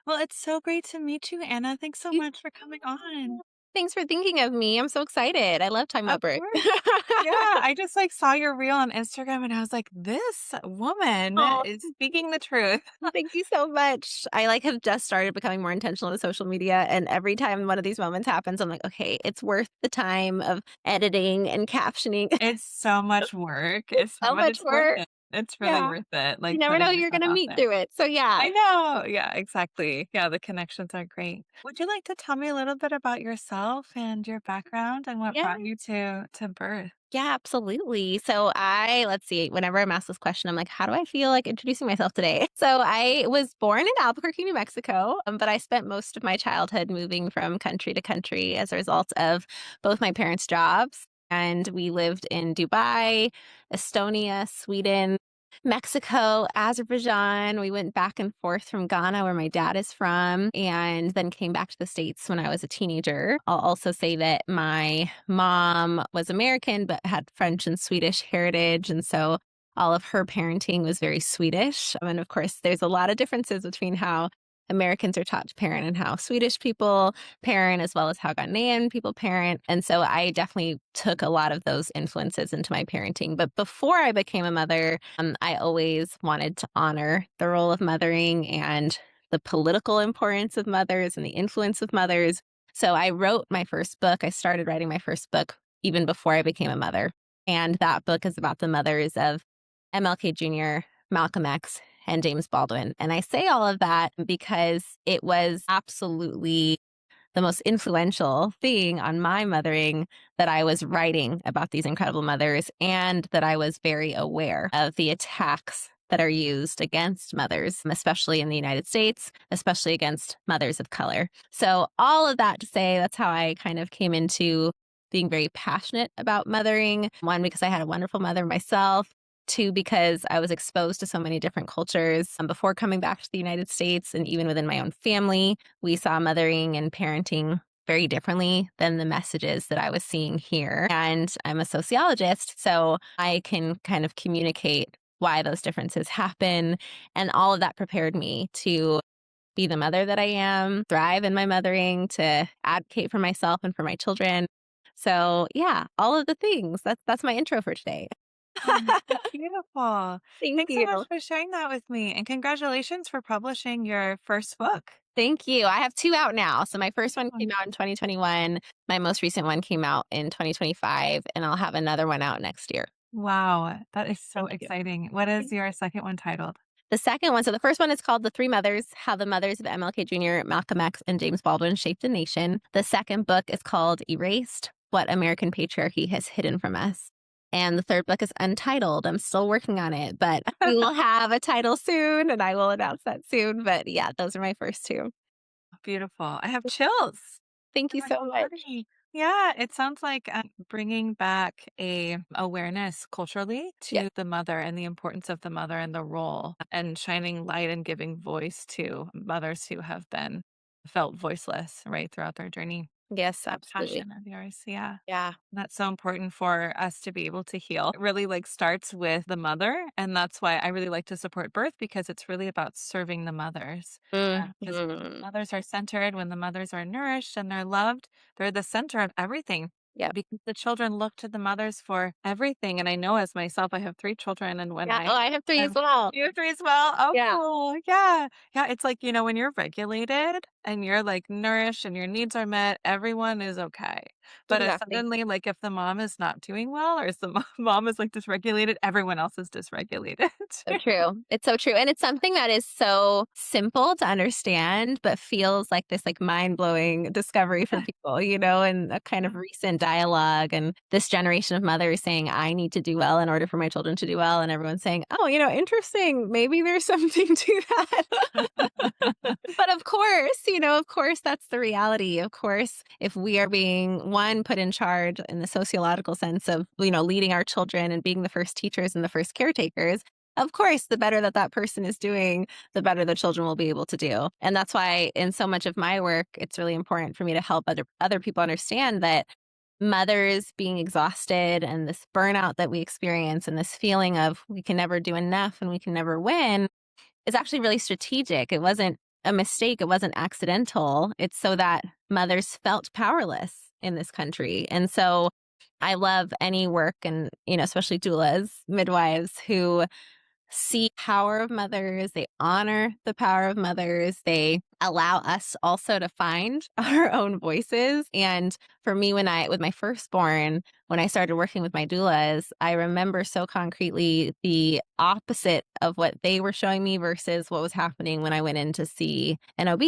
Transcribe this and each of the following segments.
Well, it's so great to meet you, Anna. Thanks so You much for coming on. Thanks for thinking of me. I'm so excited. I love talking Of about birth. course. Yeah, I just like saw your reel on Instagram and I was like, this woman Oh, is speaking the truth. thank you so much. I have just started becoming more intentional with social media, and every time one of these moments happens, I'm like, okay, it's worth the time of editing and captioning. It's so much work. So But much it's worth work. it. It's really Yeah. worth it, You like never know putting who you're yourself gonna out meet there. through it. So yeah. I know. Yeah, exactly. Yeah, the connections are great. Would you like to tell me a little bit about yourself and your background and what Yeah. brought you to birth? Yeah, absolutely. So let's see, whenever I'm asked this question, I'm like, how do I feel like introducing myself today? So I was born in Albuquerque, New Mexico, but I spent most of my childhood moving from country to country as a result of both my parents' jobs. And we lived in Dubai, Estonia, Sweden, Mexico, Azerbaijan. We went back and forth from Ghana, where my dad is from, and then came back to the States when I was a teenager. I'll also say that my mom was American, but had French and Swedish heritage. And so all of her parenting was very Swedish. And of course, there's a lot of differences between how Americans are taught to parent and how Swedish people parent, as well as how Ghanaian people parent. And so I definitely took a lot of those influences into my parenting. But before I became a mother, I always wanted to honor the role of mothering and the political importance of mothers and the influence of mothers. So I wrote my first book. I started writing my first book even before I became a mother. And that book is about the mothers of MLK Jr., Malcolm X, and James Baldwin. And I say all of that because it was absolutely the most influential thing on my mothering, that I was writing about these incredible mothers and that I was very aware of the attacks that are used against mothers, especially in the United States, especially against mothers of color. So, all of that to say, that's how I kind of came into being very passionate about mothering. One, because I had a wonderful mother myself. Two, because I was exposed to so many different cultures before coming back to the United States, and even within my own family, we saw mothering and parenting very differently than the messages that I was seeing here. And I'm a sociologist, so I can kind of communicate why those differences happen. And all of that prepared me to be the mother that I am, thrive in my mothering, to advocate for myself and for my children. So yeah, all of the things. That's my intro for today. Oh, that's beautiful. Thank Thanks so much you. for sharing that with me. And congratulations for publishing your first book. Thank you. I have 2 out now. So my first one came Oh, out in 2021. My most recent one came out in 2025, and I'll have another one out next year. wow, that is so Thank you. exciting. What is your second one titled? The second one, so the first one is called The Three Mothers: How the Mothers of MLK Jr., Malcolm X, and James Baldwin Shaped a Nation. The second book is called Erased: What American Patriarchy Has Hidden from Us. And the third book is untitled. I'm still working on it, but we will have a title soon, and I will announce that soon. But yeah, those are my first two. Beautiful. I have chills Thank in you my so whole much. body. Yeah, it sounds like bringing back a awareness culturally Yeah. to the mother and the importance of the mother and the role, and shining light and giving voice to mothers who have been felt voiceless right throughout their journey. Yes, A absolutely. passion of yours. Yeah. Yeah. That's so important for us to be able to heal. It really like starts with the mother. And that's why I really like to support birth, because it's really about serving the mothers. Because Mhm. mothers are centered, when the mothers are nourished and they're loved, they're the center of everything. Yep. Because the children look to the mothers for everything. And I know as myself, I have three children. And when Yeah. Oh, I have 3 as I'm well. you have three as well. Oh, Yeah. cool. Yeah. Yeah. It's like, when you're regulated and you're like nourished and your needs are met, everyone is okay. But if Exactly. suddenly, like, if the mom is not doing well, or if the mom is like dysregulated, everyone else is dysregulated. So true. It's so true. And it's something that is so simple to understand, but feels like this like mind-blowing discovery for people, and a kind of recent dialogue, and this generation of mothers saying, I need to do well in order for my children to do well. And everyone's saying, oh, interesting. Maybe there's something to that. But of course, that's the reality. Of course, if we are being one put in charge in the sociological sense of, leading our children and being the first teachers and the first caretakers, of course, the better that that person is doing, the better the children will be able to do. And that's why in so much of my work, it's really important for me to help other people understand that mothers being exhausted and this burnout that we experience and this feeling of we can never do enough and we can never win is actually really strategic. It wasn't a mistake. It wasn't accidental. It's so that mothers felt powerless in this country. And so I love any work and, especially doulas, midwives who see power of mothers, they honor the power of mothers, they allow us also to find our own voices. And for me, with my firstborn, when I started working with my doulas, I remember so concretely the opposite of what they were showing me versus what was happening when I went in to see an OB.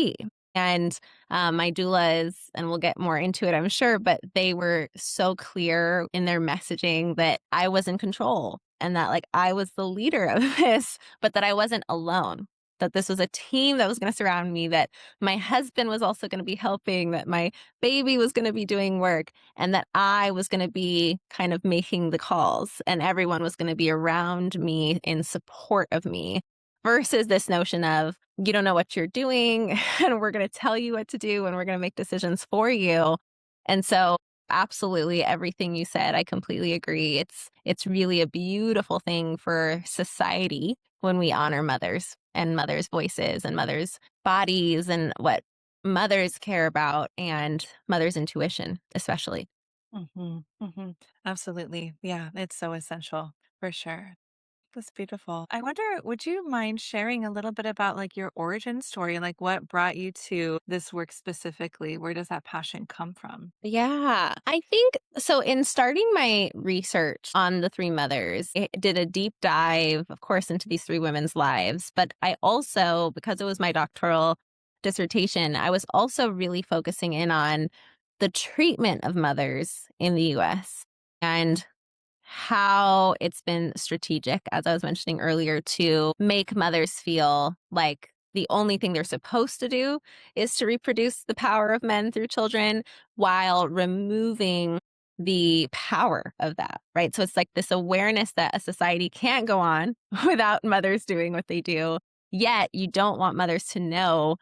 And my doulas, and we'll get more into it, I'm sure, but they were so clear in their messaging that I was in control and that like I was the leader of this, but that I wasn't alone. That this was a team that was going to surround me, that my husband was also going to be helping, that my baby was going to be doing work, and that I was going to be kind of making the calls, and everyone was going to be around me in support of me versus this notion of you don't know what you're doing and we're going to tell you what to do and we're going to make decisions for you. And so absolutely everything you said, I completely agree. It's really a beautiful thing for society when we honor mothers and mothers' voices and mothers' bodies and what mothers care about and mothers' intuition, especially. Mhm, mhm. Absolutely. Yeah, it's so essential for sure. That's beautiful. I wonder, would you mind sharing a little bit about like your origin story? Like what brought you to this work specifically? Where does that passion come from? Yeah, I think so. In starting my research on the three mothers, it did a deep dive, of course, into these three women's lives. But I also, because it was my doctoral dissertation, I was also really focusing in on the treatment of mothers in the US and how it's been strategic, as I was mentioning earlier, to make mothers feel like the only thing they're supposed to do is to reproduce the power of men through children while removing the power of that, right? So it's like this awareness that a society can't go on without mothers doing what they do. Yet you don't want mothers to know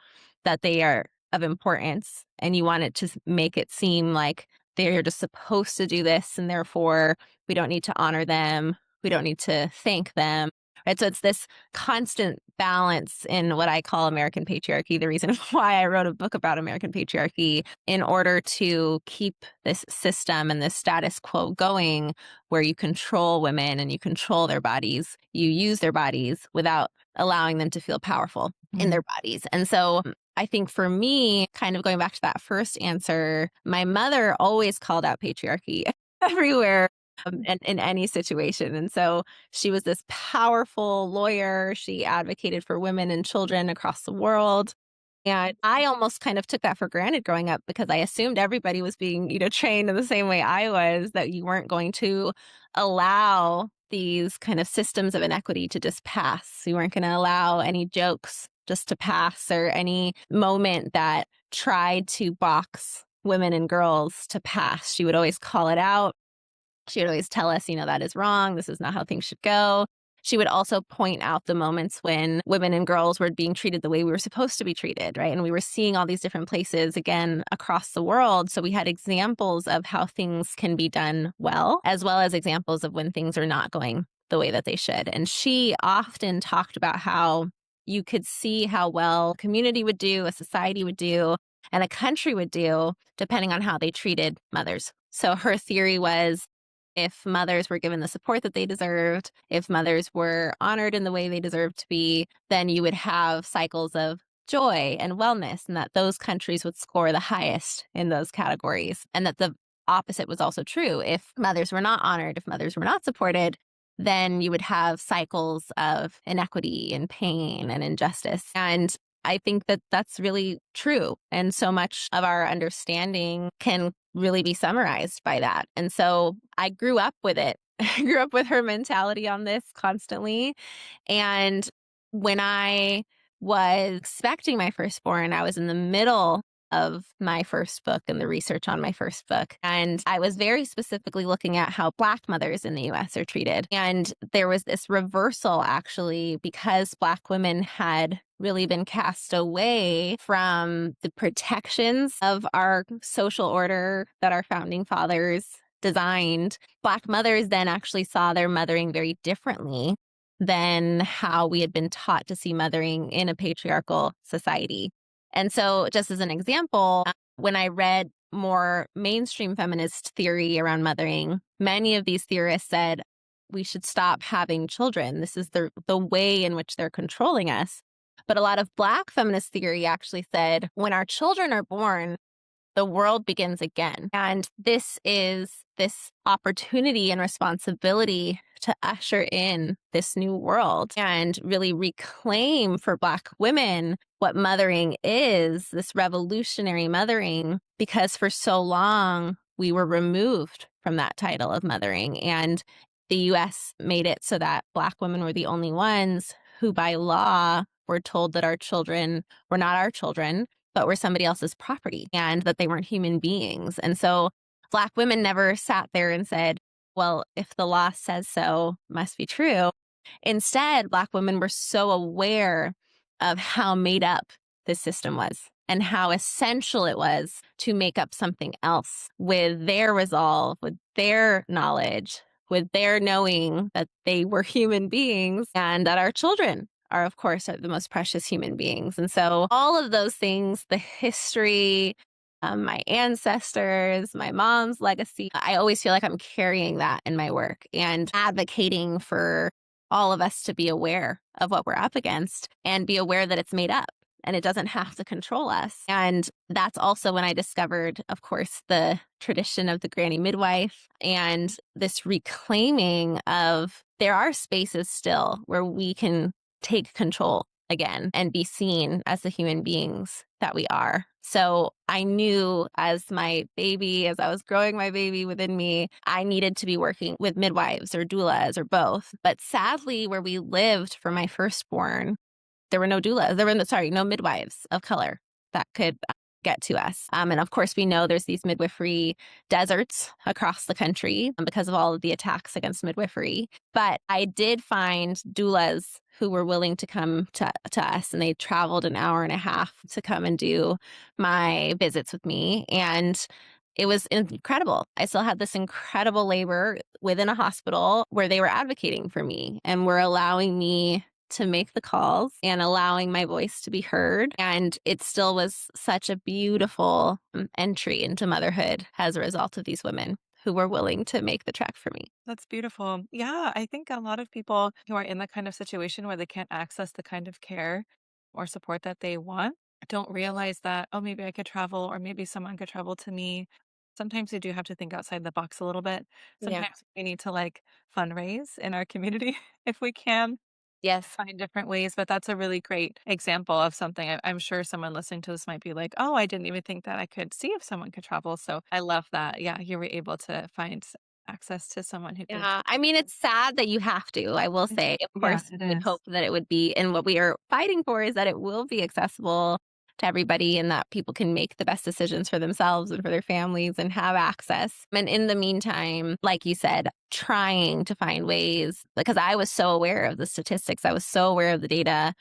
that they are of importance and you want it to make it seem like they're just supposed to do this and therefore we don't need to honor them. We don't need to thank them. Right. So it's this constant balance in what I call American patriarchy. The reason why I wrote a book about American patriarchy in order to keep this system and this status quo going where you control women and you control their bodies. You use their bodies without allowing them to feel powerful in Mm. their bodies. And so I think for me, kind of going back to that first answer, my mother always called out patriarchy everywhere and in any situation. And so she was this powerful lawyer. She advocated for women and children across the world. And I almost kind of took that for granted growing up because I assumed everybody was being, trained in the same way I was, that you weren't going to allow these kind of systems of inequity to just pass. You weren't going to allow any jokes just to pass or any moment that tried to box women and girls to pass. She would always call it out. She would always tell us, that is wrong. This is not how things should go. She would also point out the moments when women and girls were being treated the way we were supposed to be treated, right? And we were seeing all these different places again across the world. So we had examples of how things can be done well as examples of when things are not going the way that they should. And she often talked about how you could see how well a community would do, a society would do, and a country would do, depending on how they treated mothers. So her theory was if mothers were given the support that they deserved, if mothers were honored in the way they deserved to be, then you would have cycles of joy and wellness, and that those countries would score the highest in those categories. And that the opposite was also true. If mothers were not honored, if mothers were not supported, then you would have cycles of inequity and pain and injustice. And I think that that's really true. And so much of our understanding can really be summarized by that. And so I grew up with it. I grew up with her mentality on this constantly. And when I was expecting my firstborn, I was in the middle of my first book and the research on my first book. And I was very specifically looking at how Black mothers in the US are treated. And there was this reversal actually because Black women had really been cast away from the protections of our social order that our founding fathers designed. Black mothers then actually saw their mothering very differently than how we had been taught to see mothering in a patriarchal society. And so, just as an example, when I read more mainstream feminist theory around mothering, many of these theorists said we should stop having children. This is the way in which they're controlling us. But a lot of Black feminist theory actually said when our children are born, the world begins again. And this is this opportunity and responsibility to usher in this new world and really reclaim for Black women what mothering is, this revolutionary mothering, because for so long we were removed from that title of mothering. And the US made it so that Black women were the only ones who, by law, were told that our children were not our children, but were somebody else's property and that they weren't human beings. And so Black women never sat there and said, well, if the law says so, must be true. Instead, Black women were so aware of how made up this system was and how essential it was to make up something else with their resolve, with their knowledge, with their knowing that they were human beings and that our children are, of course, are the most precious human beings. And so all of those things, the history, my ancestors, my mom's legacy, I always feel like I'm carrying that in my work and advocating for all of us to be aware of what we're up against and be aware that it's made up and it doesn't have to control us. And that's also when I discovered, of course, the tradition of the granny midwife and this reclaiming of there are spaces still where we can take control again and be seen as the human beings that we are. So I knew as my baby, as I was growing my baby within me, I needed to be working with midwives or doulas or both. But sadly, where we lived for my firstborn, there were no doulas. There were no midwives of color that could get to us. And of course, we know there's these midwifery deserts across the country because of all of the attacks against midwifery. But I did find doulas who were willing to come to us, and they traveled an hour and a half to come and do my visits with me. And it was incredible. I still had this incredible labor within a hospital where they were advocating for me and were allowing me to make the calls and allowing my voice to be heard. And it still was such a beautiful entry into motherhood as a result of these women who were willing to make the trek for me. That's beautiful. Yeah, I think a lot of people who are in that kind of situation where they can't access the kind of care or support that they want don't realize that, oh, maybe I could travel or maybe someone could travel to me. Sometimes we do have to think outside the box a little bit. Yeah. Sometimes we need to like fundraise in our community if we can. Yes. Find different ways, but that's a really great example of something I'm sure someone listening to this might be like, "Oh, I didn't even think that I could see if someone could travel." So I love that. Yeah, you were able to find access to someone who could. Yeah, I mean, it's sad that you have to, I will say. Of Yeah, course, it we would is. hope that it would be, and what we are fighting for is that it will be accessible to everybody and that people can make the best decisions for themselves and for their families and have access. And in the meantime, like you said, trying to find ways, because I was so aware of the statistics, I was so aware of the data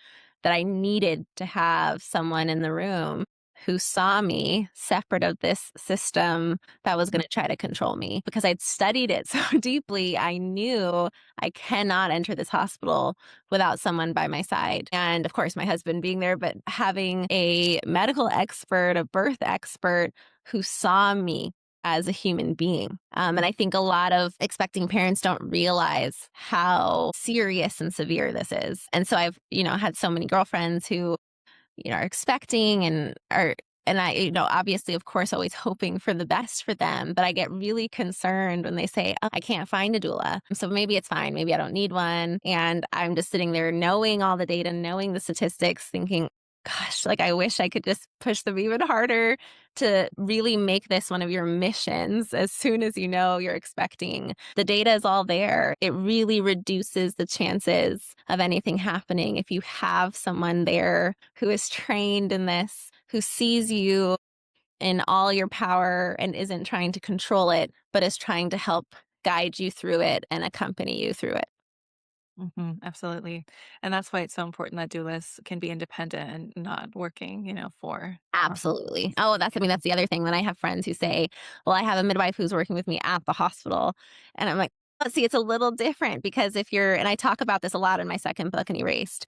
that I needed to have someone in the room who saw me separate of this system that was going to try to control me because I'd studied it so deeply. I knew I cannot enter this hospital without someone by my side. And of course, my husband being there, but having a medical expert, a birth expert who saw me as a human being. And I think a lot of expecting parents don't realize how serious and severe this is. And so I've, had so many girlfriends who are expecting and I, obviously, of course, always hoping for the best for them. But I get really concerned when they say, oh, I can't find a doula. So maybe it's fine. Maybe I don't need one. And I'm just sitting there knowing all the data, knowing the statistics, thinking, gosh, like I wish I could just push them even harder to really make this one of your missions as soon as you know you're expecting. The data is all there. It really reduces the chances of anything happening if you have someone there who is trained in this, who sees you in all your power and isn't trying to control it, but is trying to help guide you through it and accompany you through it. Absolutely. And that's why it's so important that doulas can be independent and not working, for our Absolutely. hospitals. Oh, that's the other thing when I have friends who say, well, I have a midwife who's working with me at the hospital. And I'm like, See, it's a little different because if you're, and I talk about this a lot in my second book, in Erased,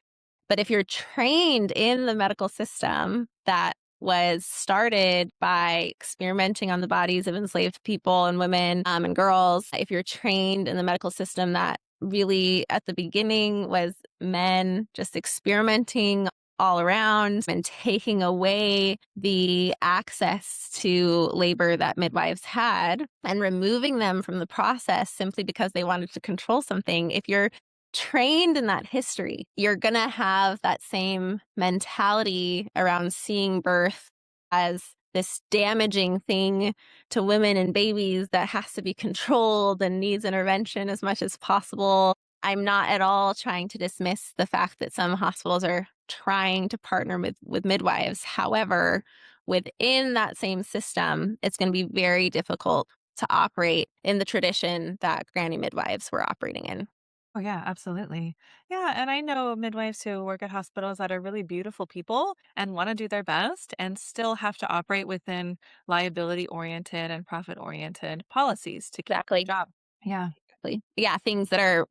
but if you're trained in the medical system that was started by experimenting on the bodies of enslaved people and women and girls, if you're trained in the medical system that really at the beginning was men just experimenting all around and taking away the access to labor that midwives had and removing them from the process simply because they wanted to control something. If you're trained in that history, you're going to have that same mentality around seeing birth as this damaging thing to women and babies that has to be controlled and needs intervention as much as possible. I'm not at all trying to dismiss the fact that some hospitals are trying to partner with midwives. However, within that same system, it's going to be very difficult to operate in the tradition that granny midwives were operating in. Oh, yeah, absolutely. Yeah, and I know midwives who work at hospitals that are really beautiful people and want to do their best and still have to operate within liability oriented and profit oriented policies to keep Exactly. their job. Yeah. Exactly. Yeah, things that are,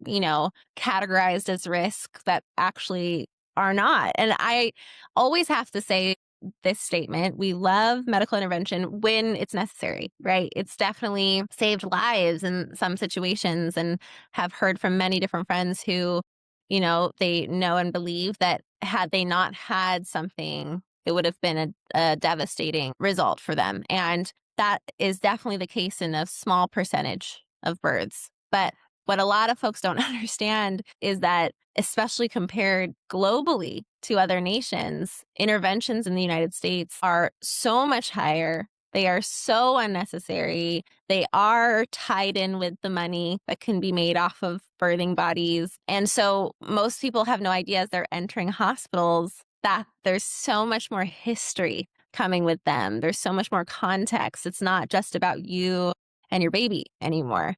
categorized as risk that actually are not. And I always have to say this statement: we love medical intervention when it's necessary, right? It's definitely saved lives in some situations, and have heard from many different friends who, they know and believe that had they not had something, it would have been a devastating result for them. And that is definitely the case in a small percentage of birds. But what a lot of folks don't understand is that, especially compared globally to other nations, interventions in the United States are so much higher. They are so unnecessary. They are tied in with the money that can be made off of birthing bodies. And so most people have no idea as they're entering hospitals that there's so much more history coming with them. There's so much more context. It's not just about you and your baby anymore.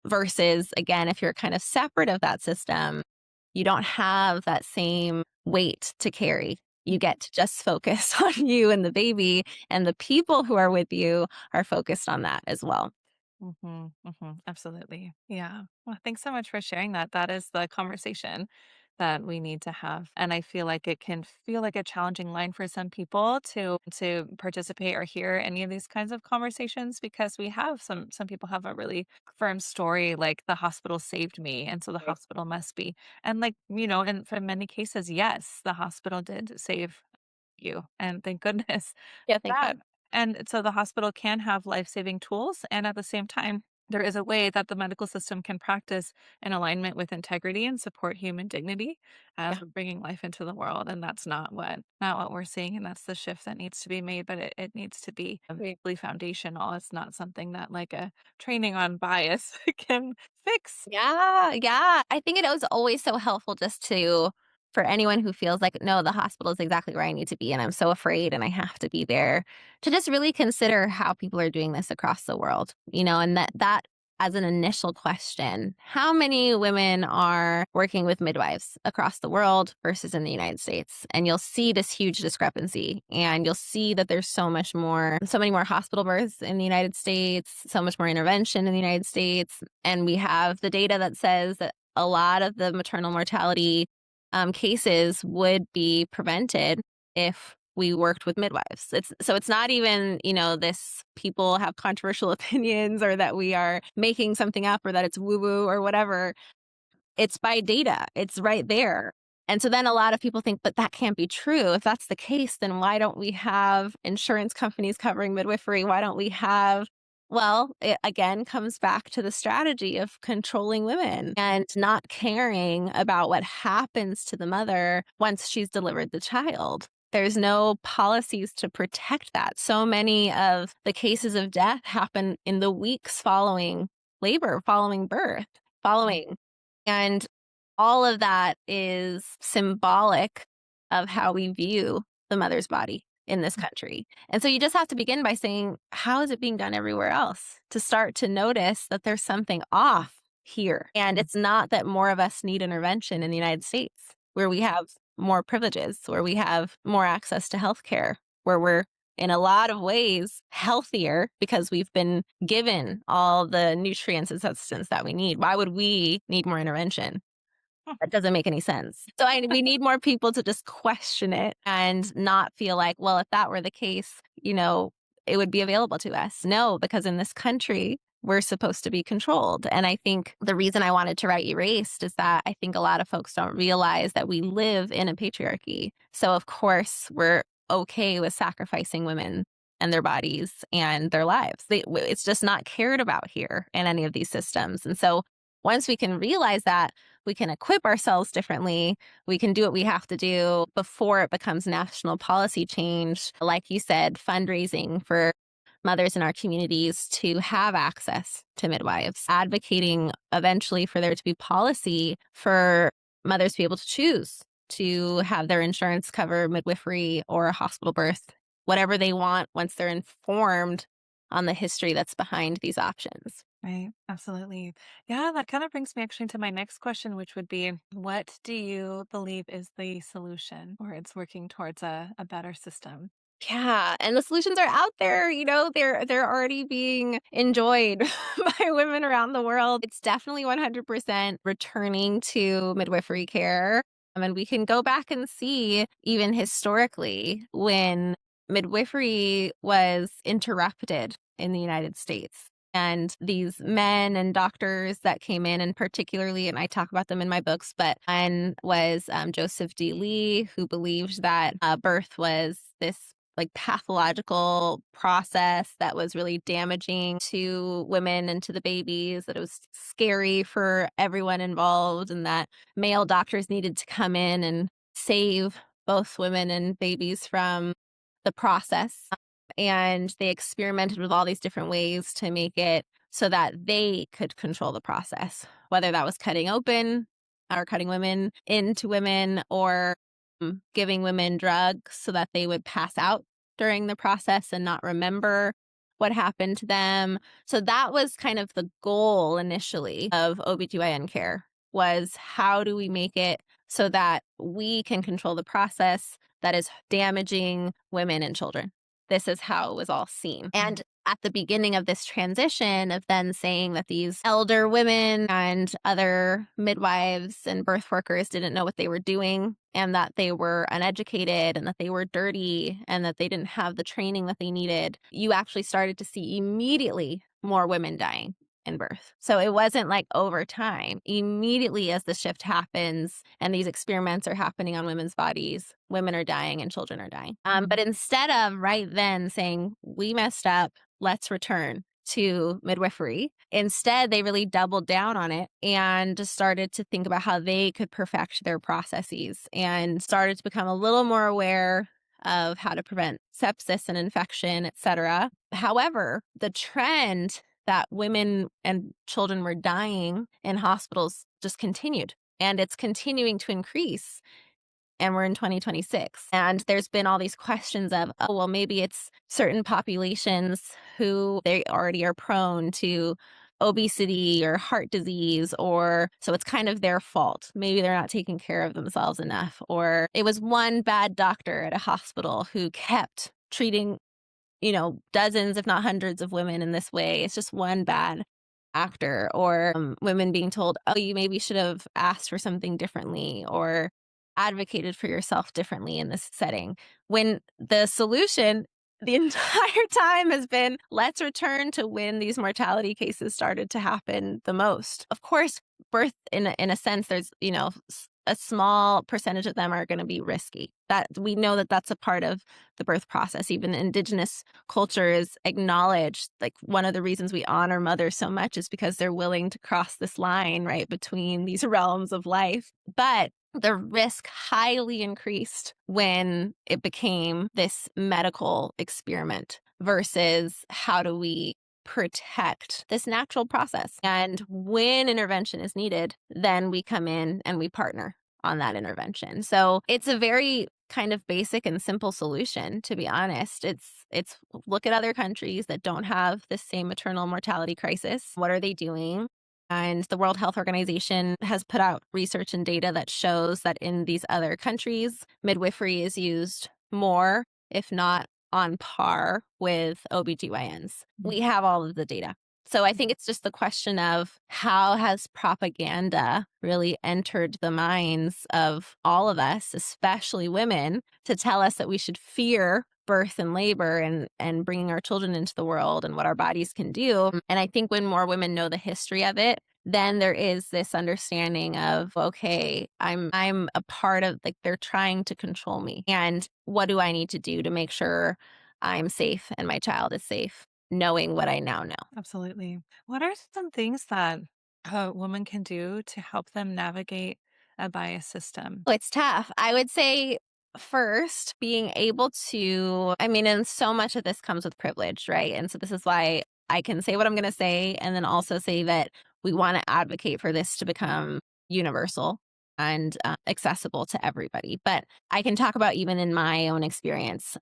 Versus, again, if you're kind of separate of that system, you don't have that same weight to carry. You get to just focus on you and the baby, and the people who are with you are focused on that as well. Absolutely. Yeah. Well, thanks so much for sharing that. That is the conversation that we need to have. And I feel like it can feel like a challenging line for some people to participate or hear any of these kinds of conversations because we have some people have a really firm story like the hospital saved me and so the hospital must be. And like, and for many cases, yes, the hospital did save you, and thank goodness Yeah, for thank that. God. And so the hospital can have life-saving tools, and at the same time, there is a way that the medical system can practice in alignment with integrity and support human dignity as Yeah. we're bringing life into the world. And that's not what we're seeing, and that's the shift that needs to be made. But it needs to be really foundational. It's not something that like a training on bias can fix. Yeah, yeah. I think it was always so helpful just to, for anyone who feels like, no, the hospital is exactly where I need to be and I'm so afraid and I have to be there, to just really consider how people are doing this across the world, and that as an initial question, how many women are working with midwives across the world versus in the United States? And you'll see this huge discrepancy, and you'll see that there's so many more hospital births in the United States, so much more intervention in the United States. And we have the data that says that a lot of the maternal mortality cases would be prevented if we worked with midwives. It's not even, this people have controversial opinions or that we are making something up or that it's woo woo or whatever. It's by data. It's right there. And so then a lot of people think, but that can't be true. If that's the case, then why don't we have insurance companies covering midwifery? Why don't we have, well, it again comes back to the strategy of controlling women and not caring about what happens to the mother once she's delivered the child. There's no policies to protect that. So many of the cases of death happen in the weeks following labor, following birth, following. And all of that is symbolic of how we view the mother's body in this country. And so you just have to begin by saying, how is it being done everywhere else? To start to notice that there's something off here. And it's not that more of us need intervention in the United States, where we have more privileges, where we have more access to healthcare, where we're in a lot of ways healthier because we've been given all the nutrients and substance that we need. Why would we need more intervention? That doesn't make any sense. So we need more people to just question it and not feel like, well, if that were the case, it would be available to us. No, because in this country, we're supposed to be controlled. And I think the reason I wanted to write Erased is that I think a lot of folks don't realize that we live in a patriarchy. So, of course, we're okay with sacrificing women and their bodies and their lives. It's just not cared about here in any of these systems. And so once we can realize that, we can equip ourselves differently. We can do what we have to do before it becomes national policy change. Like you said, fundraising for mothers in our communities to have access to midwives, advocating eventually for there to be policy for mothers to be able to choose to have their insurance cover midwifery or a hospital birth, whatever they want once they're informed on the history that's behind these options. Right. Absolutely. Yeah, that kind of brings me actually to my next question, which would be what do you believe is the solution or it's working towards a better system? Yeah, and the solutions are out there, they're already being enjoyed by women around the world. It's definitely 100% returning to midwifery care. And we can go back and see even historically when midwifery was interrupted in the United States. And these men and doctors that came in, and particularly, and I talk about them in my books, but one was Joseph D. Lee, who believed that birth was this like pathological process that was really damaging to women and to the babies, that it was scary for everyone involved, and that male doctors needed to come in and save both women and babies from the process. And they experimented with all these different ways to make it so that they could control the process, whether that was cutting open or cutting women into women or giving women drugs so that they would pass out during the process and not remember what happened to them. So that was kind of the goal initially of OBGYN care, was how do we make it so that we can control the process that is damaging women and children. This is how it was all seen. And at the beginning of this transition of then saying that these elder women and other midwives and birth workers didn't know what they were doing and that they were uneducated and that they were dirty and that they didn't have the training that they needed, you actually started to see immediately more women dying in birth. So it wasn't like over time. Immediately as the shift happens and these experiments are happening on women's bodies, women are dying and children are dying. But instead of right then saying, we messed up, let's return to midwifery, instead they really doubled down on it and just started to think about how they could perfect their processes and started to become a little more aware of how to prevent sepsis and infection, etc. However, the trend that women and children were dying in hospitals just continued. And it's continuing to increase. And we're in 2026. And there's been all these questions of, oh, well, maybe it's certain populations who they already are prone to obesity or heart disease, or so it's kind of their fault. Maybe they're not taking care of themselves enough. Or it was one bad doctor at a hospital who kept treating dozens, if not hundreds of women in this way. It's just one bad actor, or women being told, oh, you maybe should have asked for something differently or advocated for yourself differently in this setting. When the solution the entire time has been, let's return to when these mortality cases started to happen the most. Of course, birth in a sense, there's, a small percentage of them are going to be risky. That we know that that's a part of the birth process. Even indigenous cultures acknowledge, like, one of the reasons we honor mothers so much is because they're willing to cross this line right between these realms of life. But the risk highly increased when it became this medical experiment versus how do we protect this natural process. And when intervention is needed, then we come in and we partner on that intervention. So it's a very kind of basic and simple solution, to be honest. It's look at other countries that don't have the same maternal mortality crisis. What are they doing? And the World Health Organization has put out research and data that shows that in these other countries, midwifery is used more, if not on par with OBGYNs. We Mhm. have all of the data. So I think it's just the question of how has propaganda really entered the minds of all of us, especially women, to tell us that we should fear birth and labor and bringing our children into the world and what our bodies can do. And I think when more women know the history of it, then there is this understanding of, okay, I'm a part of, like, they're trying to control me, and what do I need to do to make sure I'm safe and my child is safe, knowing what I now know. Absolutely. What are some things that a woman can do to help them navigate a bias system? Well, it's tough. I would say first being able to, I mean, and so much of this comes with privilege, right? And so this is why I can say what I'm going to say and then also say that we want to advocate for this to become universal and accessible to everybody. But I can talk about even in my own experience.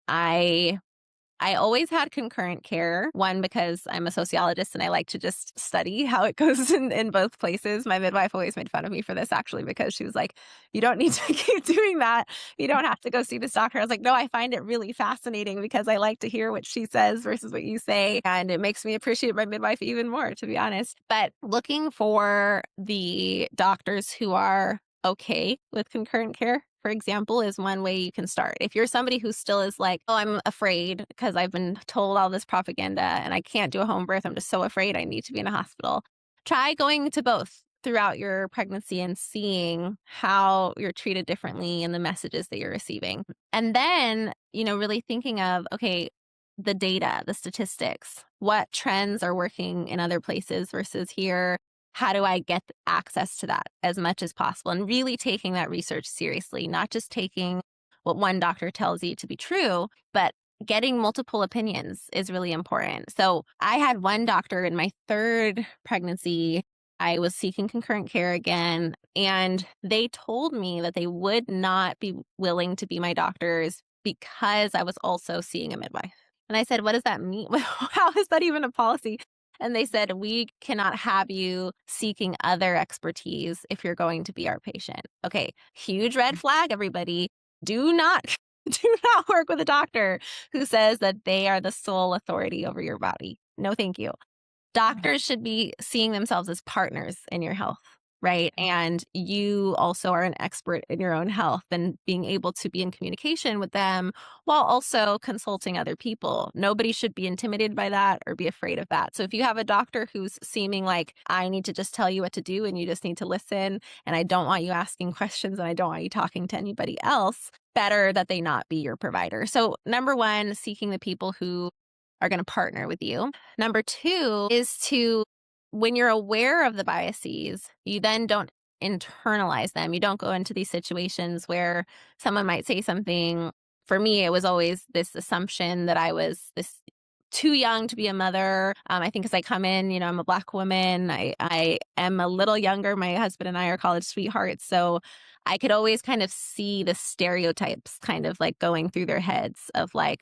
I always had concurrent care. One, because I'm a sociologist and I like to just study how it goes in both places. My midwife always made fun of me for this, actually, because she was like, you don't need to keep doing that. You don't have to go see this doctor. I was like, no, I find it really fascinating because I like to hear what she says versus what you say. And it makes me appreciate my midwife even more, to be honest. But looking for the doctors who are okay with concurrent care, for example, is one way you can start. If you're somebody who still is like, oh, I'm afraid because I've been told all this propaganda and I can't do a home birth, I'm just so afraid I need to be in a hospital, try going to both throughout your pregnancy and seeing how you're treated differently and the messages that you're receiving. And then, really thinking of, okay, the data, the statistics, what trends are working in other places versus here, how do I get access to that as much as possible? And really taking that research seriously, not just taking what one doctor tells you to be true, but getting multiple opinions is really important. So I had one doctor in my third pregnancy. I was seeking concurrent care again, and they told me that they would not be willing to be my doctors because I was also seeing a midwife. And I said, what does that mean? How is that even a policy? And they said, we cannot have you seeking other expertise if you're going to be our patient. Okay, huge red flag, everybody. Do not do not work with a doctor who says that they are the sole authority over your body. No, thank you. Doctors should be seeing themselves as partners in your health, right? And you also are an expert in your own health and being able to be in communication with them while also consulting other people. Nobody should be intimidated by that or be afraid of that. So if you have a doctor who's seeming like, I need to just tell you what to do and you just need to listen, and I don't want you asking questions and I don't want you talking to anybody else, better that they not be your provider. So, number one, seeking the people who are going to partner with you. Number two is to, when you're aware of the biases, you then don't internalize them. You don't go into these situations where someone might say something. For me, it was always this assumption that I was this too young to be a mother. I think as I come in, I'm a Black woman. I am a little younger. My husband and I are college sweethearts. So I could always kind of see the stereotypes kind of like going through their heads of like,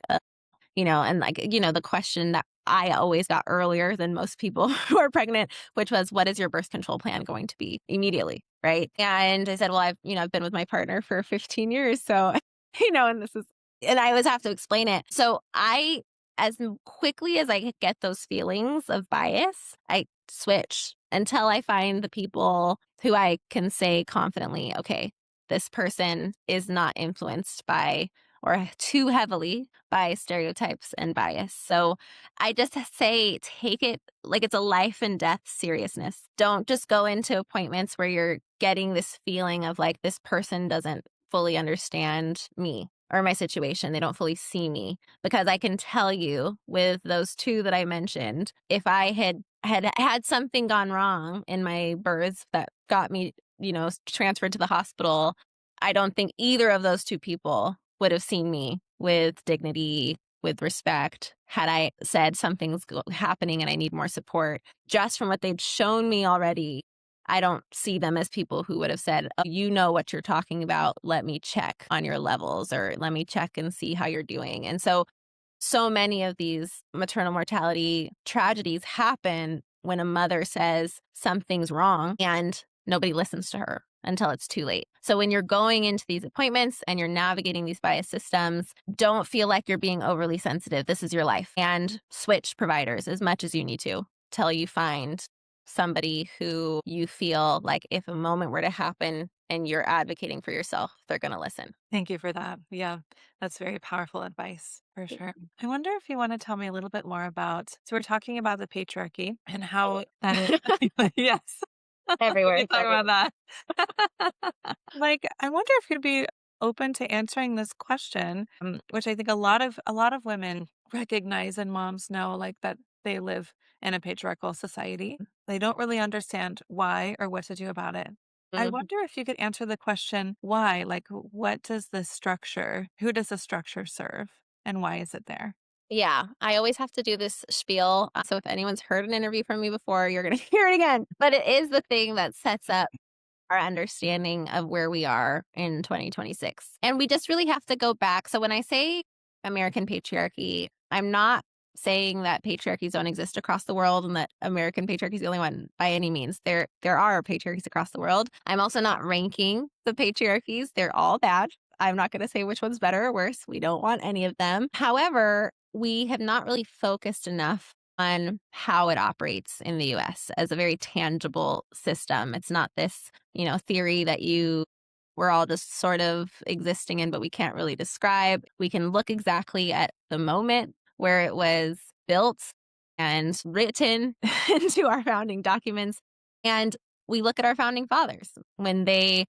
and like, the question that I always got earlier than most people who are pregnant, which was, what is your birth control plan going to be immediately? Right. And I said, well, I've been with my partner for 15 years. So, and and I always have to explain it. So as quickly as I get those feelings of bias, I switch until I find the people who I can say confidently, okay, this person is not influenced by or too heavily by stereotypes and bias. So I just say take it like it's a life and death seriousness. Don't just go into appointments where you're getting this feeling of like this person doesn't fully understand me or my situation. They don't fully see me, because I can tell you with those two that I mentioned, if I had something gone wrong in my births that got me, transferred to the hospital, I don't think either of those two people would have seen me with dignity, with respect, had I said something's happening and I need more support. Just from what they'd shown me already, I don't see them as people who would have said, oh, you know what you're talking about. Let me check on your levels, or let me check and see how you're doing. And so many of these maternal mortality tragedies happen when a mother says something's wrong and nobody listens to her. until it's too late. So when you're going into these appointments and you're navigating these bias systems, don't feel like you're being overly sensitive. This is your life. And switch providers as much as you need to till you find somebody who you feel like if a moment were to happen and you're advocating for yourself, they're going to listen. Thank you for that. Yeah, that's very powerful advice for sure. I wonder if you want to tell me a little bit more about, so we're talking about the patriarchy and how that is, yes, we Everywhere. can It's talk everywhere. about that. Like, I wonder if you'd be open to answering this question, which I think a lot of women recognize and moms know, like that they live in a patriarchal society. They don't really understand why or what to do about it. I Mhm. wonder if you could answer the question, why? Like, what does this structure, who does the structure serve, and why is it there? Yeah, I always have to do this spiel. So if anyone's heard an interview from me before, you're going to hear it again. But it is the thing that sets up our understanding of where we are in 2026. And we just really have to go back. So when I say American patriarchy, I'm not saying that patriarchies don't exist across the world and that American patriarchy is the only one by any means. There are patriarchies across the world. I'm also not ranking the patriarchies. They're all bad. I'm not going to say which one's better or worse. We don't want any of them. However, we have not really focused enough on how it operates in the US as a very tangible system. It's not this, theory that we're all just sort of existing in, but we can't really describe. We can look exactly at the moment where it was built and written into our founding documents. And we look at our founding fathers when they,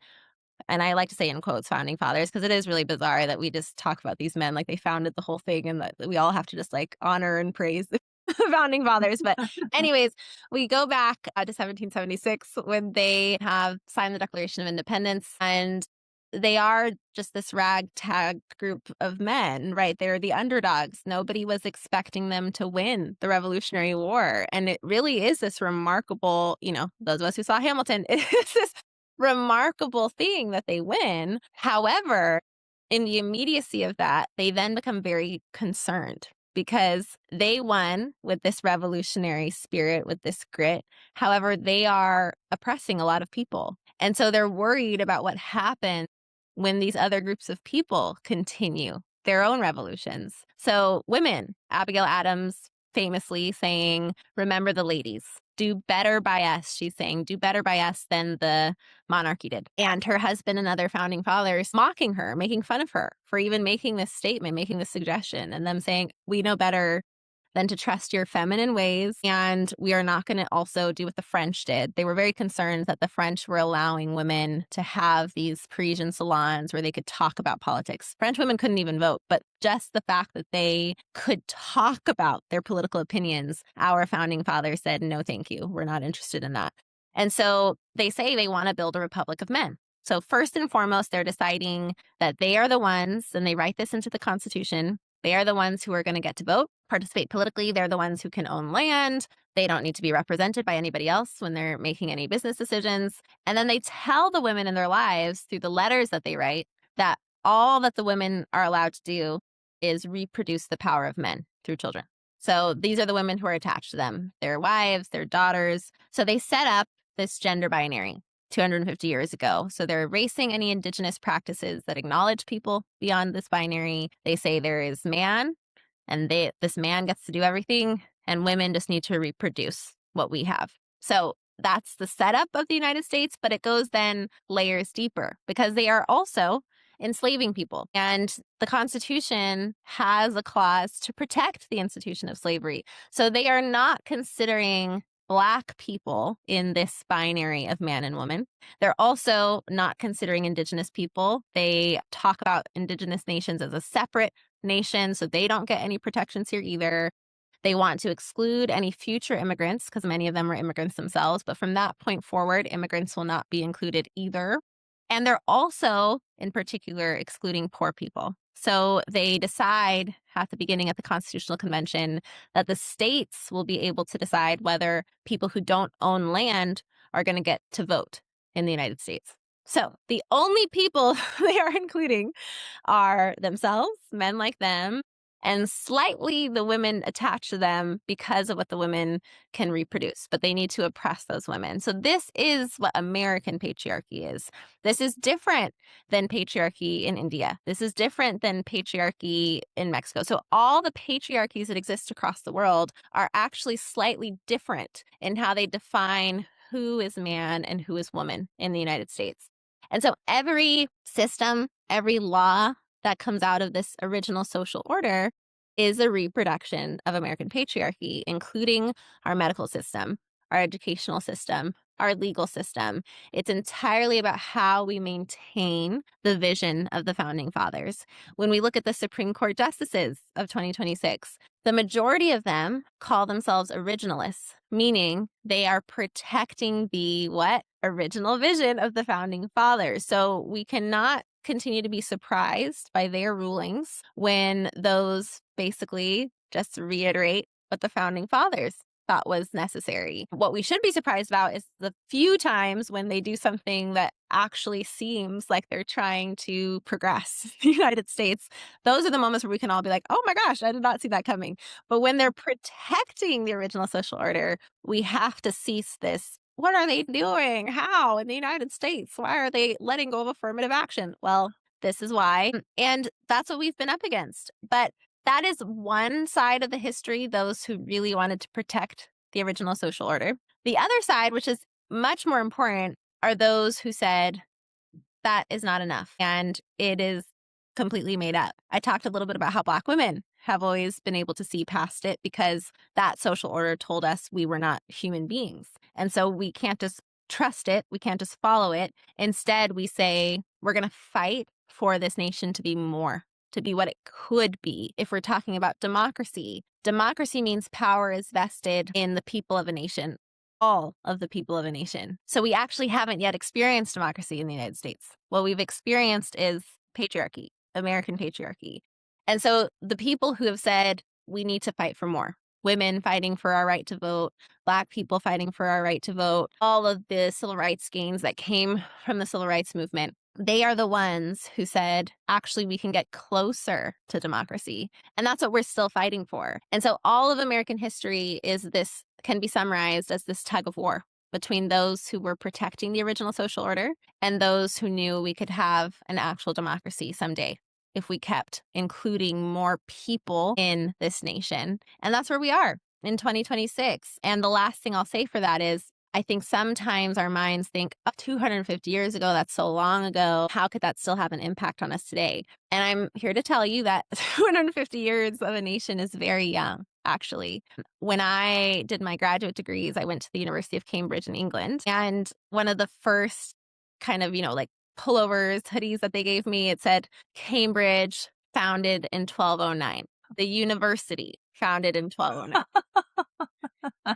and I like to say in quotes, founding fathers, because it is really bizarre that we just talk about these men like they founded the whole thing and that we all have to just like honor and praise the founding fathers. But, anyways, we go back to 1776 when they have signed the Declaration of Independence. And they are just this ragtag group of men, right? They're the underdogs. Nobody was expecting them to win the Revolutionary War. And it really is this remarkable, those of us who saw Hamilton, it's this remarkable thing that they win. However, in the immediacy of that, they then become very concerned because they won with this revolutionary spirit, with this grit. However, they are oppressing a lot of people. And so they're worried about what happens when these other groups of people continue their own revolutions. So, women, Abigail Adams famously saying, "Remember the ladies. Do better by us," she's saying, "do better by us than the monarchy did." And her husband and other founding fathers mocking her, making fun of her for even making this statement, making this suggestion, and them saying, "We know better than to trust your feminine ways. And we are not going to also do what the French did." They were very concerned that the French were allowing women to have these Parisian salons where they could talk about politics. French women couldn't even vote, but just the fact that they could talk about their political opinions, our founding fathers said, "No, thank you. We're not interested in that." And so they say they want to build a republic of men. So first and foremost, they're deciding that they are the ones, and they write this into the Constitution, they are the ones who are going to get to vote, participate politically. They're the ones who can own land. They don't need to be represented by anybody else when they're making any business decisions. And then they tell the women in their lives through the letters that they write that all that the women are allowed to do is reproduce the power of men through children. So these are the women who are attached to them, their wives, their daughters. So they set up this gender binary 250 years ago. So they're erasing any indigenous practices that acknowledge people beyond this binary. They say there is man, and this man gets to do everything, and women just need to reproduce what we have. So that's the setup of the United States, but it goes then layers deeper because they are also enslaving people. And the Constitution has a clause to protect the institution of slavery. So they are not considering Black people in this binary of man and woman. They're also not considering Indigenous people. They talk about Indigenous nations as a separate nation, so they don't get any protections here either. They want to exclude any future immigrants because many of them are immigrants themselves. But from that point forward, immigrants will not be included either. And they're also, in particular, excluding poor people. So they decide at the beginning of the Constitutional Convention that the states will be able to decide whether people who don't own land are going to get to vote in the United States. So the only people they are including are themselves, men like them, and slightly the women attach to them because of what the women can reproduce, but they need to oppress those women. So this is what American patriarchy is. This is different than patriarchy in India. This is different than patriarchy in Mexico. So all the patriarchies that exist across the world are actually slightly different in how they define who is man and who is woman in the United States. And so every system, every law that comes out of this original social order is a reproduction of American patriarchy, including our medical system, our educational system, our legal system. It's entirely about how we maintain the vision of the founding fathers. When we look at the Supreme Court justices of 2026, the majority of them call themselves originalists, meaning they are protecting the what? Original vision of the founding fathers. So we cannot continue to be surprised by their rulings when those basically just reiterate what the founding fathers thought was necessary. What we should be surprised about is the few times when they do something that actually seems like they're trying to progress the United States. Those are the moments where we can all be like, oh my gosh, I did not see that coming. But when they're protecting the original social order, we have to cease this. What are they doing? How in the United States? Why are they letting go of affirmative action? Well, this is why. And that's what we've been up against. But that is one side of the history, those who really wanted to protect the original social order. The other side, which is much more important, are those who said that is not enough and it is completely made up. I talked a little bit about how Black women have always been able to see past it because that social order told us we were not human beings. And so we can't just trust it, we can't just follow it. Instead, we say we're going to fight for this nation to be more, to be what it could be. If we're talking about democracy, democracy means power is vested in the people of a nation, all of the people of a nation. So we actually haven't yet experienced democracy in the United States. What we've experienced is patriarchy, American patriarchy. And so the people who have said we need to fight for more, women fighting for our right to vote, Black people fighting for our right to vote, all of the civil rights gains that came from the civil rights movement, they are the ones who said, actually, we can get closer to democracy. And that's what we're still fighting for. And so all of American history is this, can be summarized as this tug of war between those who were protecting the original social order and those who knew we could have an actual democracy someday if we kept including more people in this nation. And that's where we are in 2026. And the last thing I'll say for that is, I think sometimes our minds think, oh, 250 years ago, that's so long ago. How could that still have an impact on us today? And I'm here to tell you that 250 years of a nation is very young, actually. When I did my graduate degrees, I went to the University of Cambridge in England. And one of the first kind of, like pullovers, hoodies that they gave me, it said Cambridge founded in 1209. The university founded in 1209.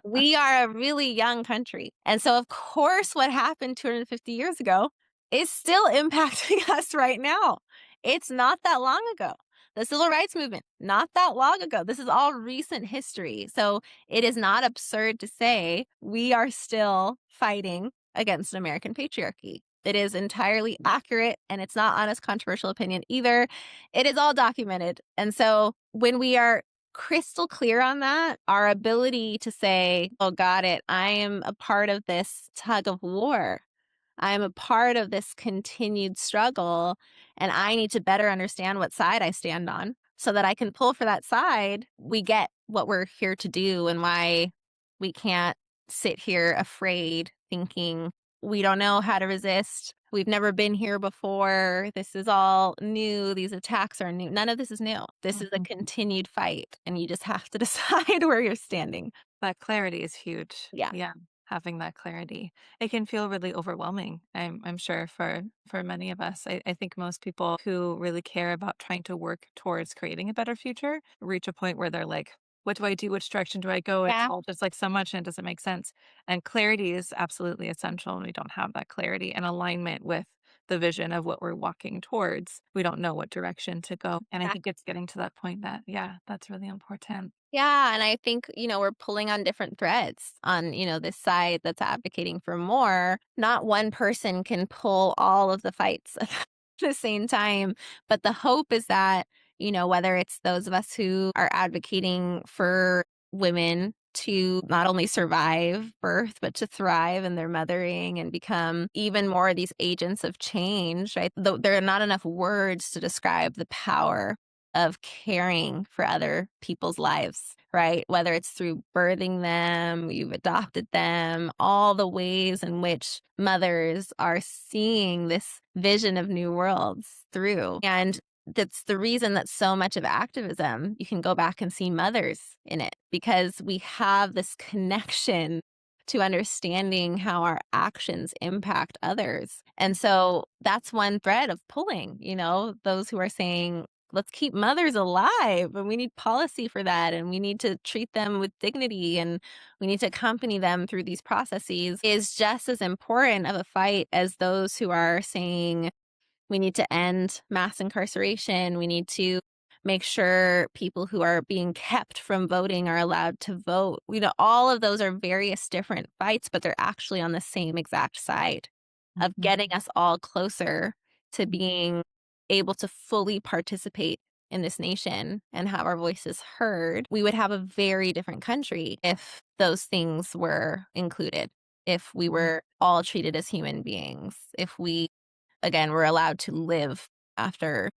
We are a really young country. And so, of course, what happened 250 years ago is still impacting us right now. It's not that long ago. The civil rights movement, not that long ago. This is all recent history. So it is not absurd to say we are still fighting against American patriarchy. It is entirely accurate and it's not honest, controversial opinion either. It is all documented. And so when we are crystal clear on that, our ability to say, oh, got it, I am a part of this tug of war. I'm a part of this continued struggle, and I need to better understand what side I stand on so that I can pull for that side. We get what we're here to do and why we can't sit here afraid thinking we don't know how to resist. We've never been here before. This is all new. These attacks are new. None of this is new. This is a Mhm. continued fight, and you just have to decide where you're standing. That clarity is huge. Yeah. Yeah, having that clarity. It can feel really overwhelming, I'm sure for many of us. I think most people who really care about trying to work towards creating a better future reach a point where they're like, "What do I do? Which direction do I go?" It's Yeah. all just like so much and it doesn't make sense. And clarity is absolutely essential when we don't have that clarity and alignment with the vision of what we're walking towards. We don't know what direction to go. And I think it's getting to that point that, yeah, that's really important. Yeah, and I think, we're pulling on different threads on, this side that's advocating for more. Not one person can pull all of the fights at the same time, but the hope is that whether it's those of us who are advocating for women to not only survive birth, but to thrive in their mothering and become even more of these agents of change, right? Though there are not enough words to describe the power of caring for other people's lives, right? Whether it's through birthing them, you've adopted them, all the ways in which mothers are seeing this vision of new worlds through. And that's the reason that so much of activism, you can go back and see mothers in it because we have this connection to understanding how our actions impact others. And so that's one thread of pulling, those who are saying, let's keep mothers alive and we need policy for that and we need to treat them with dignity and we need to accompany them through these processes is just as important of a fight as those who are saying we need to end mass incarceration. We need to make sure people who are being kept from voting are allowed to vote. All of those are various different fights, but they're actually on the same exact side of Mhm. getting us all closer to being able to fully participate in this nation and have our voices heard. We would have a very different country if those things were included, if we Mhm. were all treated as human beings, if we again, we're allowed to live after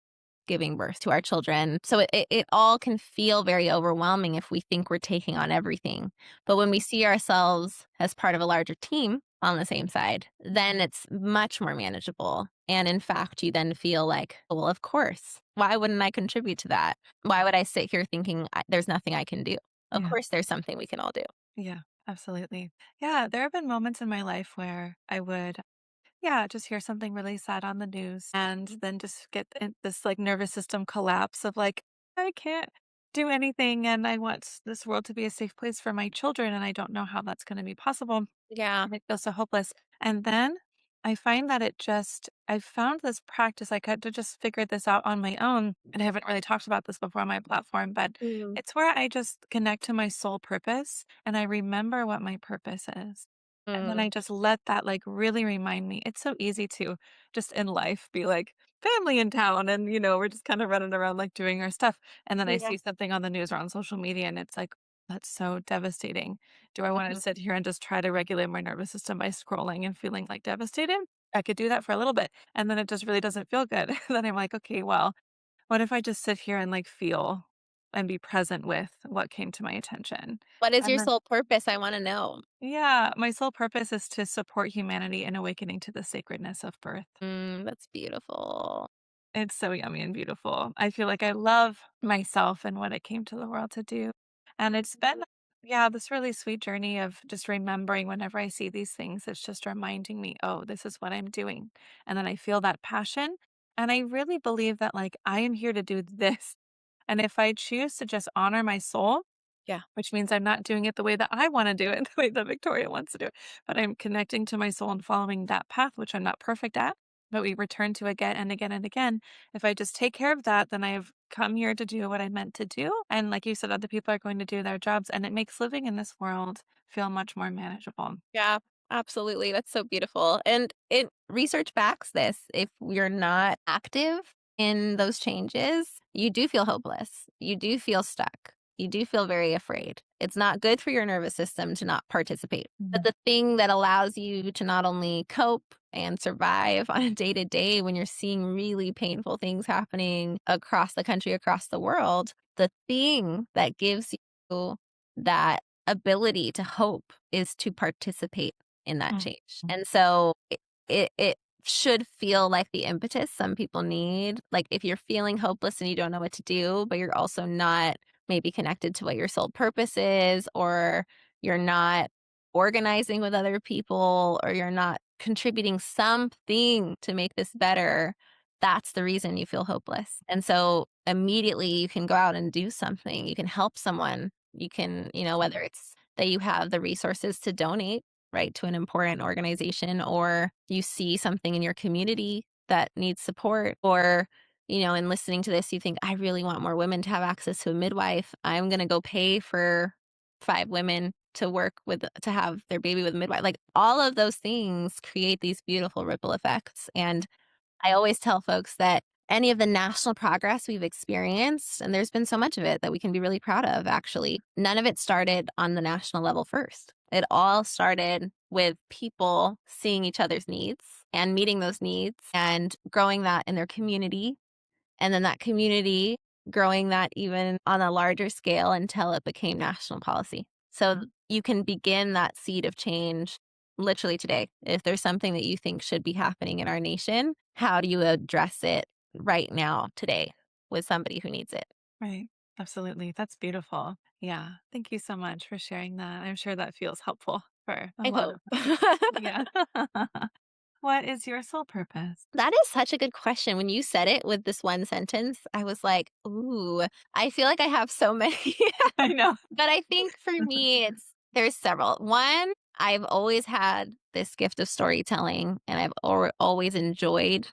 giving birth to our children. So it all can feel very overwhelming if we think we're taking on everything. But when we see ourselves as part of a larger team on the same side, then it's much more manageable. And in fact, you then feel like, well, of course, why wouldn't I contribute to that? Why would I sit here thinking there's nothing I can do? Of Yeah. course, there's something we can all do. Yeah. Absolutely. Yeah. There have been moments in my life where I would, yeah, just hear something really sad on the news and then just get this like nervous system collapse of like, I can't do anything and I want this world to be a safe place for my children and I don't know how that's going to be possible. Yeah. And it feels so hopeless. And then I find that I found this practice. I could to just figure this out on my own. And I haven't really talked about this before on my platform, but Mm, it's where I just connect to my soul purpose and I remember what my purpose is. And then mm, I just let that like really remind me. It's so easy to just in life be like family in town and we're just kind of running around like doing our stuff. And then I yeah. see something on the news or on social media and it's like, that's so devastating. Do I want to Mhm. sit here and just try to regulate my nervous system by scrolling and feeling like devastated? I could do that for a little bit and then it just really doesn't feel good. Then I'm like, okay, well, what if I just sit here and like feel and be present with what came to my attention? What is And your then sole purpose? I want to know. yeah, my sole purpose is to support humanity in awakening to the sacredness of birth. That's beautiful. It's so yummy and beautiful. I feel like I love myself and what I came to the world to do. And it's been, yeah, this really sweet journey of just remembering whenever I see these things, it's just reminding me, oh, this is what I'm doing. And then I feel that passion. And I really believe that, like, I am here to do this. And if I choose to just honor my soul, Yeah. which means I'm not doing it the way that I wanna do it, the way that Victoria wants to do it, but I'm connecting to my soul and following that path, which I'm not perfect at, but we return to again and again and again. If I just take care of that, then I have come here to do what I meant to do, and like you said, other people are going to do their jobs, and it makes living in this world feel much more manageable. Yeah, absolutely. That's so beautiful. And it research backs this. If you're not active in those changes, you do feel hopeless. You do feel stuck. You do feel very afraid. It's not good for your nervous system to not participate. But Mhm, the thing that allows you to not only cope and survive on a day to day when you're seeing really painful things happening across the country, across the world, the thing that gives you that ability to hope is to participate in that mm, change. mm, And so it should feel like the impetus some people need. Like if you're feeling hopeless and you don't know what to do, but you're also not maybe connected to what your sole purpose is, or you're not organizing with other people, or you're not contributing something to make this better, that's the reason you feel hopeless. And so immediately you can go out and do something. You can help someone. You can, whether it's that you have the resources to donate, right, to an important organization, or you see something in your community that needs support, or, in listening to this, you think, I really want more women to have access to a midwife. I'm going to go pay for 5 women to work with, to have their baby with a midwife. Like all of those things create these beautiful ripple effects. And I always tell folks that any of the national progress we've experienced, and there's been so much of it that we can be really proud of, actually, none of it started on the national level first. It all started with people seeing each other's needs and meeting those needs and growing that in their community, and then that community growing that even on a larger scale until it became national policy. So you can begin that seed of change literally today. If there's something that you think should be happening in our nation, how do you address it right now, today, with somebody who needs it? Right. Absolutely. That's beautiful. Yeah. Thank you so much for sharing that. I'm sure that feels helpful for a I lot hope. of us. Yeah. What is your sole purpose? That is such a good question. When you said it with this one sentence, I was like, ooh, I feel like I have so many. I know. But I think for me, there's several. One, I've always had this gift of storytelling, and I've always enjoyed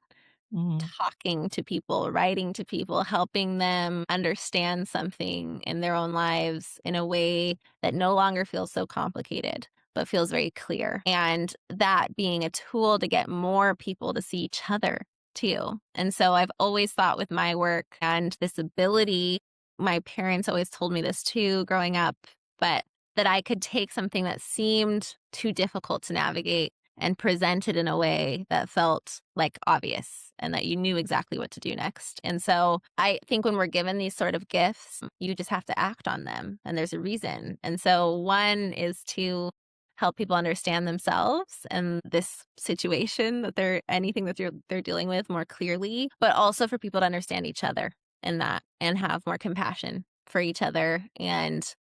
Mm, talking to people, writing to people, helping them understand something in their own lives in a way that no longer feels so complicated, but feels very clear. And that being a tool to get more people to see each other too. And so I've always thought with my work and this ability, my parents always told me this too growing up, but that I could take something that seemed too difficult to navigate and present it in a way that felt like obvious and that you knew exactly what to do next. And so I think when we're given these sort of gifts, you just have to act on them and there's a reason. And so one is to help people understand themselves and this situation that anything that they're dealing with more clearly, but also for people to understand each other in that and have more compassion for each other and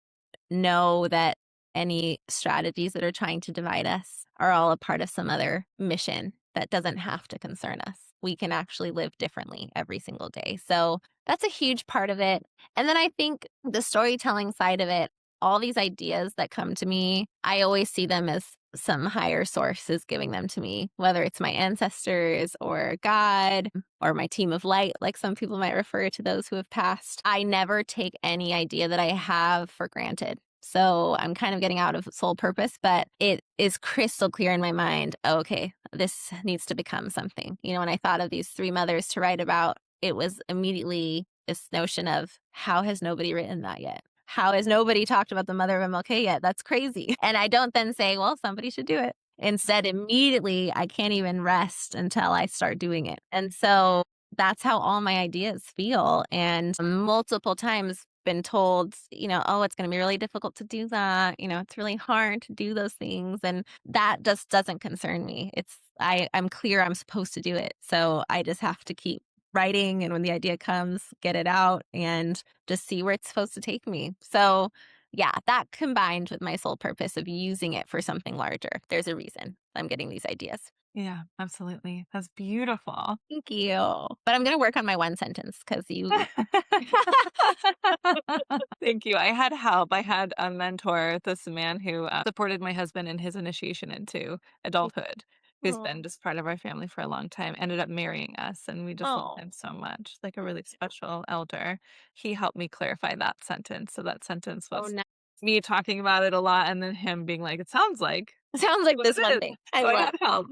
know that any strategies that are trying to divide us are all a part of some other mission that doesn't have to concern us. We can actually live differently every single day. So that's a huge part of it. And then I think the storytelling side of it, all these ideas that come to me, I always see them as some higher source is giving them to me, whether it's my ancestors or God or my team of light, like some people might refer to those who have passed. I never take any idea that I have for granted. So I'm kind of getting out of sole purpose, but it is crystal clear in my mind. Oh, okay, this needs to become something. When I thought of these three mothers to write about, it was immediately this notion of how has nobody written that yet? How has nobody talked about the mother of MLK yet? That's crazy. And I don't then say, well, somebody should do it. Instead, immediately, I can't even rest until I start doing it. And so that's how all my ideas feel. And multiple times been told, oh, it's going to be really difficult to do that. It's really hard to do those things. And that just doesn't concern me. I'm clear I'm supposed to do it. So I just have to keep writing. And when the idea comes, get it out and just see where it's supposed to take me. So yeah, that combined with my sole purpose of using it for something larger. There's a reason I'm getting these ideas. yeah, absolutely. That's beautiful. Thank you. But I'm going to work on my one sentence because you. Thank you. I had help. I had a mentor, this man who supported my husband in his initiation into adulthood, who's Oh, been just part of our family for a long time, ended up marrying us, and we just love oh, him so much. Like a really special elder. He helped me clarify that sentence. So that sentence oh, was no. me talking about it a lot, and then him being like, it sounds like Sounds like what this it one is. thing. I So I love. had help.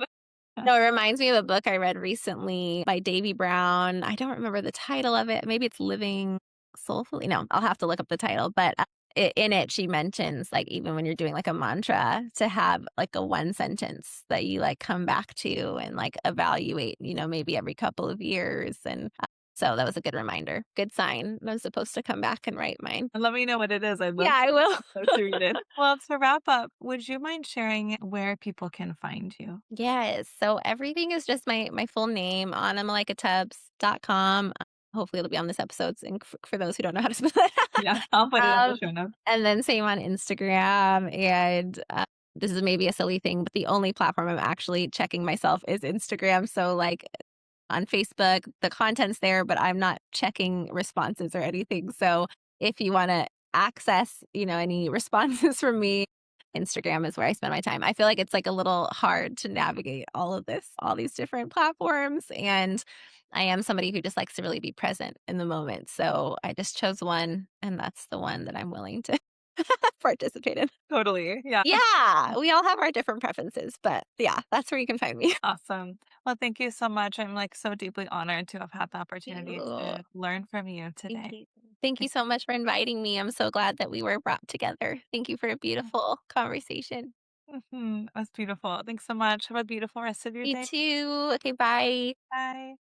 No, it reminds me of a book I read recently by Davy Brown. I don't remember the title of it. Maybe it's Living Soulfully. No, I'll have to look up the title. But in it, she mentions like even when you're doing like a mantra, to have like a one sentence that you like come back to and like evaluate. Maybe every couple of years. And so that was a good reminder. Good sign. I'm supposed to come back and write mine. And let me know what it is. Yeah, I will. I'd love to read it. Well, to wrap up, would you mind sharing where people can find you? Yes. So everything is just my full name, anamalaikatubbs.com. Hopefully it'll be on this episode's and for those who don't know how to spell it. Yeah, I'll put it in the um, show notes. and then same on Instagram. And this is maybe a silly thing, but the only platform I'm actually checking myself is Instagram. So like on Facebook, the content's there, but I'm not checking responses or anything. So if you want to access, any responses from me, Instagram is where I spend my time. I feel like it's like a little hard to navigate all of this, all these different platforms. And I am somebody who just likes to really be present in the moment. So I just chose one, and that's the one that I'm willing to participate in. Totally. Yeah. Yeah, we all have our different preferences, but yeah, that's where you can find me. Awesome. Well, thank you so much. I'm like so deeply honored to have had the Thank opportunity you. to learn from you Thank today. you. Thank you so much for inviting me. I'm so glad that we were brought together. Thank you for a beautiful conversation. That's beautiful. Thanks so much. Have a beautiful rest of your You day. too. Okay, bye. Bye.